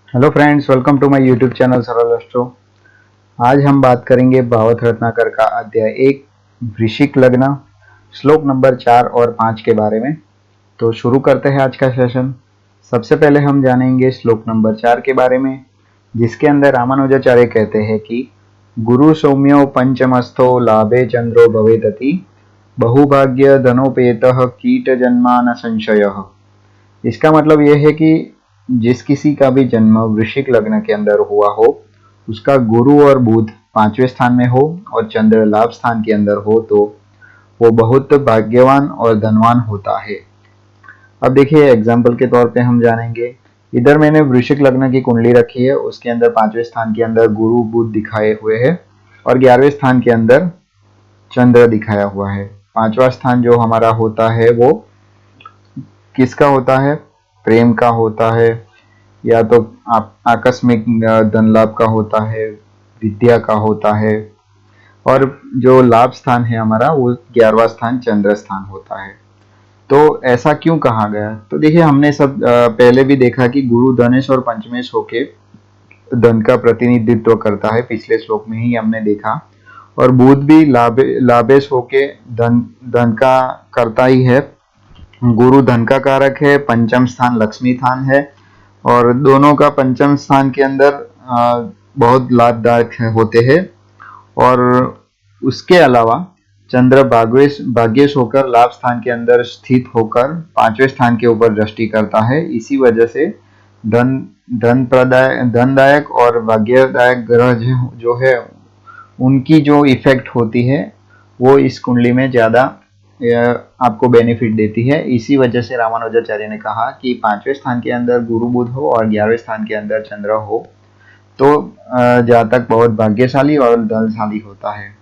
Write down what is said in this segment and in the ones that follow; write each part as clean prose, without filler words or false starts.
Hello friends, welcome to my YouTube channel Saral Astro. आज हम बात करेंगे भागवत रत्नाकर का अध्याय 1 वृश्चिक लग्न श्लोक नंबर 4 और 5 के बारे में। तो शुरू करते हैं आज का सेशन। सबसे पहले हम जानेंगे श्लोक नंबर 4 के बारे में, जिसके अंदर रामानुजाचार्य कहते हैं कि गुरु सौम्यो पंचमस्थो लाभे चंद्रो भवेदति बहुभाग्य धनोपेतः कीट जन्मा न संशयः। इसका मतलब यह है कि जिस किसी का भी जन्म वृश्चिक लग्न के अंदर हुआ हो, उसका गुरु और बुध 5वें स्थान में हो और चंद्र लाभ स्थान के अंदर हो तो वो बहुत भाग्यवान और धनवान होता है। अब देखिए एग्जाम्पल के तौर पे हम जानेंगे। इधर मैंने वृश्चिक लग्न की कुंडली रखी है, उसके अंदर 5वें स्थान के अंदर गुरु बुध दिखाए हुए हैं और 11वें स्थान के अंदर चंद्र दिखाया हुआ है। 5वां स्थान जो हमारा होता है वो किसका होता है? प्रेम का होता है, या तो आकस्मिक धन लाभ का होता है, विद्या का होता है। और जो लाभ स्थान है हमारा वो 11वां स्थान चंद्र स्थान होता है। तो ऐसा क्यों कहा गया? तो देखिए हमने सब पहले भी देखा कि गुरु धनेश और पंचमेश होके धन का प्रतिनिधित्व करता है, पिछले श्लोक में ही हमने देखा। और बुध भी लाभेश होके धन धन का करता ही है। गुरु धन का कारक है, पंचम स्थान लक्ष्मी स्थान है और दोनों का पंचम स्थान के अंदर बहुत लाभदायक होते हैं। और उसके अलावा चंद्र भाग्येश होकर लाभ स्थान के अंदर स्थित होकर 5वें स्थान के ऊपर दृष्टि करता है। इसी वजह से धनदायक और भाग्यदायक ग्रह जो है उनकी जो इफेक्ट होती है वो इस कुंडली में ज्यादा आपको बेनिफिट देती है। इसी वजह से रामानुजाचार्य ने कहा कि 5वें स्थान के अंदर गुरु बुध हो और 11वें स्थान के अंदर चंद्र हो तो जातक बहुत भाग्यशाली और धनशाली होता है।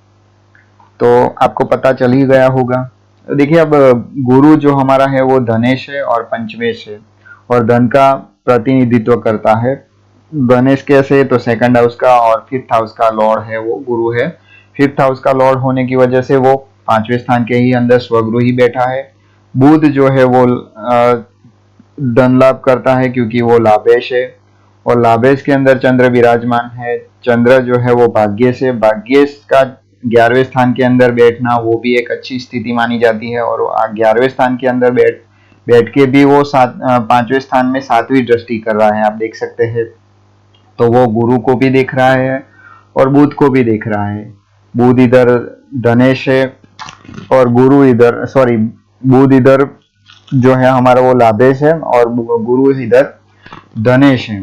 तो आपको पता चल ही गया होगा। देखिए अब गुरु जो हमारा है वो धनेश है और पंचमेश है और धन का प्रतिनिधित्व करता है। धनेश कैसे? तो सेकंड हाउस का और 5th हाउस का लॉर्ड है वो गुरु है। 5th हाउस का लॉर्ड होने की वजह से वो 5वें स्थान के ही अंदर स्वगुरु ही बैठा है। बुध जो है वो धन लाभ करता है क्योंकि वो लाभेश है और लाभेश के अंदर चंद्र विराजमान है। चंद्र जो है वो भाग्येश है। भाग्येश का 11वें स्थान के अंदर बैठना वो भी एक अच्छी स्थिति मानी जाती है और 11वें स्थान के अंदर बैठ के भी वो 5वें स्थान में 7वीं दृष्टि कर रहा है, आप देख सकते हैं। तो वो गुरु को भी देख रहा है और बुध को भी देख रहा है। बुध इधर धनेश है और गुरु इधर बुध इधर जो है हमारा वो लाभेश है और गुरु इधर धनेश है।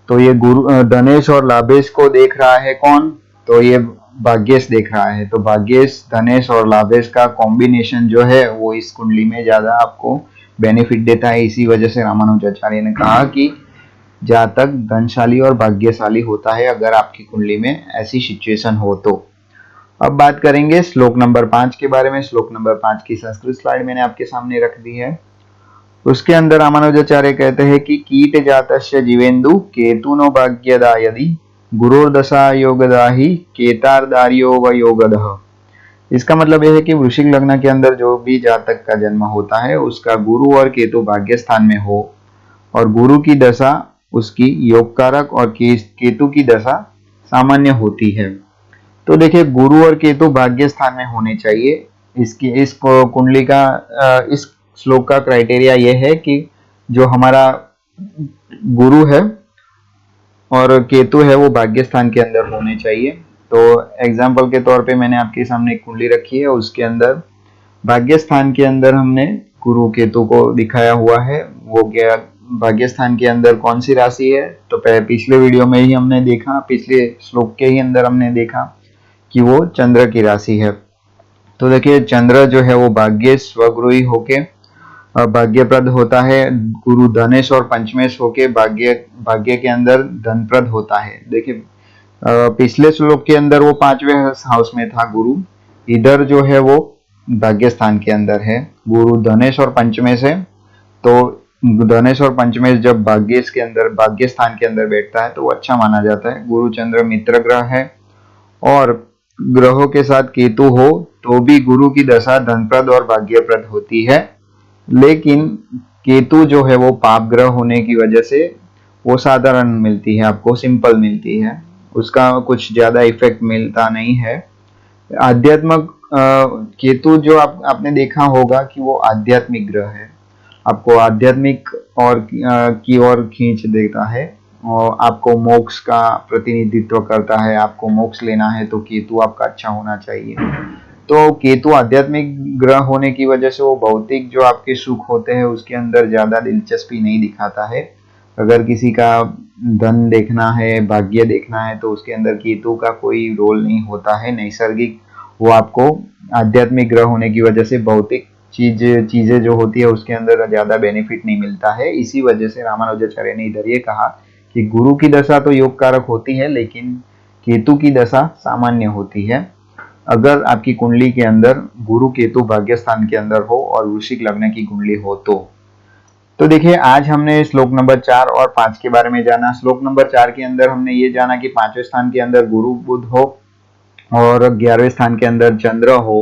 तो ये गुरु धनेश और लाभेश को देख रहा है कौन? तो ये भाग्येश देख रहा है। तो भाग्येश धनेश और लाभेश का कॉम्बिनेशन जो है वो इस कुंडली में ज्यादा आपको बेनिफिट देता है। इसी वजह से रामानुजाचार्य ने कहा कि जातक धनशाली और भाग्यशाली होता है अगर आपकी कुंडली में ऐसी सिचुएशन हो तो। अब बात करेंगे श्लोक नंबर 5 के बारे में। श्लोक नंबर 5 की संस्कृत स्लाइड मैंने आपके सामने रख दी है। उसके अंदर रामानुजाचार्य कहते हैं कि कीट जातस्य जीवेन्दु केतुनो भाग्यदा यदि गुरुर्दशा योगदाहि केतारदार्यो व योगदः। इसका मतलब यह है कि वृश्चिक लग्न के अंदर जो भी जातक का जन्म होता है उसका गुरु और केतु भाग्य स्थान में हो और गुरु की दशा उसकी योग कारक और केतु की दशा सामान्य होती है। तो देखिए गुरु और केतु भाग्य स्थान में होने चाहिए। इस कुंडली का इस श्लोक का क्राइटेरिया यह है कि जो हमारा गुरु है और केतु है वो भाग्य स्थान के अंदर होने चाहिए। तो एग्जाम्पल के तौर पे मैंने आपके सामने एक कुंडली रखी है, उसके अंदर भाग्य स्थान के अंदर हमने गुरु केतु को दिखाया हुआ है। वो क्या भाग्य स्थान के अंदर कौन सी राशि है? तो पिछले वीडियो में ही हमने देखा, पिछले श्लोक के ही अंदर हमने देखा कि वो चंद्र की राशि है। तो देखिए चंद्र जो है वो भाग्य स्वगृही होके भाग्यप्रद होता है। गुरु धनेश और पंचमेश होके भाग्य के अंदर धनप्रद होता है। देखिए पिछले श्लोक के अंदर वो 5वें हाउस में था गुरु, इधर जो है वो भाग्य स्थान के अंदर है। गुरु धनेश और पंचमेश है। तो धनेश और पंचमेश जब भाग्य स्थान के अंदर बैठता है तो वो अच्छा माना जाता है। गुरु चंद्र मित्र ग्रह है और ग्रहों के साथ केतु हो तो भी गुरु की दशा धनप्रद और भाग्यप्रद होती है। लेकिन केतु जो है वो पाप ग्रह होने की वजह से वो साधारण मिलती है, आपको सिंपल मिलती है, उसका कुछ ज्यादा इफेक्ट मिलता नहीं है। आध्यात्मिक केतु जो आपने देखा होगा कि वो आध्यात्मिक ग्रह है, आपको आध्यात्मिक और की ओर खींच देता है और आपको मोक्ष का प्रतिनिधित्व करता है। आपको मोक्ष लेना है तो केतु आपका अच्छा होना चाहिए। तो केतु आध्यात्मिक ग्रह होने की वजह से वो भौतिक जो आपके सुख होते हैं उसके अंदर ज्यादा दिलचस्पी नहीं दिखाता है। अगर किसी का धन देखना है, भाग्य देखना है, तो उसके अंदर केतु का कोई रोल नहीं होता है नैसर्गिक। वो आपको आध्यात्मिक ग्रह होने की वजह से भौतिक चीजें जो होती है उसके अंदर ज्यादा बेनिफिट नहीं मिलता है। इसी वजह से रामानुजाचार्य ने इधर ये कहा कि गुरु की दशा तो योग कारक होती है, लेकिन केतु की दशा सामान्य होती है। अगर आपकी कुंडली के अंदर गुरु केतु भाग्य स्थान के अंदर हो और वृश्चिक लग्न की कुंडली हो तो देखिए, आज हमने श्लोक नंबर 4 और 5 के बारे में जाना। श्लोक नंबर 4 के अंदर हमने ये जाना कि 5वें स्थान के अंदर गुरु बुध हो और 11वें स्थान के अंदर चंद्र हो।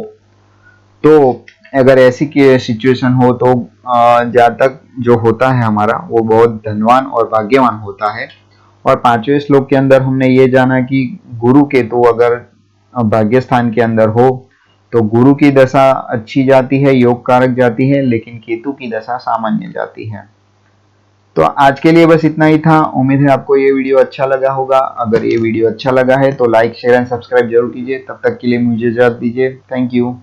तो अगर ऐसी सिचुएशन हो तो जातक जो होता है हमारा वो बहुत धनवान और भाग्यवान होता है। और 5वें श्लोक के अंदर हमने ये जाना कि गुरु केतु अगर भाग्य स्थान के अंदर हो तो गुरु की दशा अच्छी जाती है, योग कारक जाती है, लेकिन केतु की दशा सामान्य जाती है। तो आज के लिए बस इतना ही था। उम्मीद है आपको ये वीडियो अच्छा लगा होगा। अगर ये वीडियो अच्छा लगा है तो लाइक, शेयर एंड सब्सक्राइब जरूर कीजिए। तब तक के लिए मुझे इजाजत दीजिए। Thank you.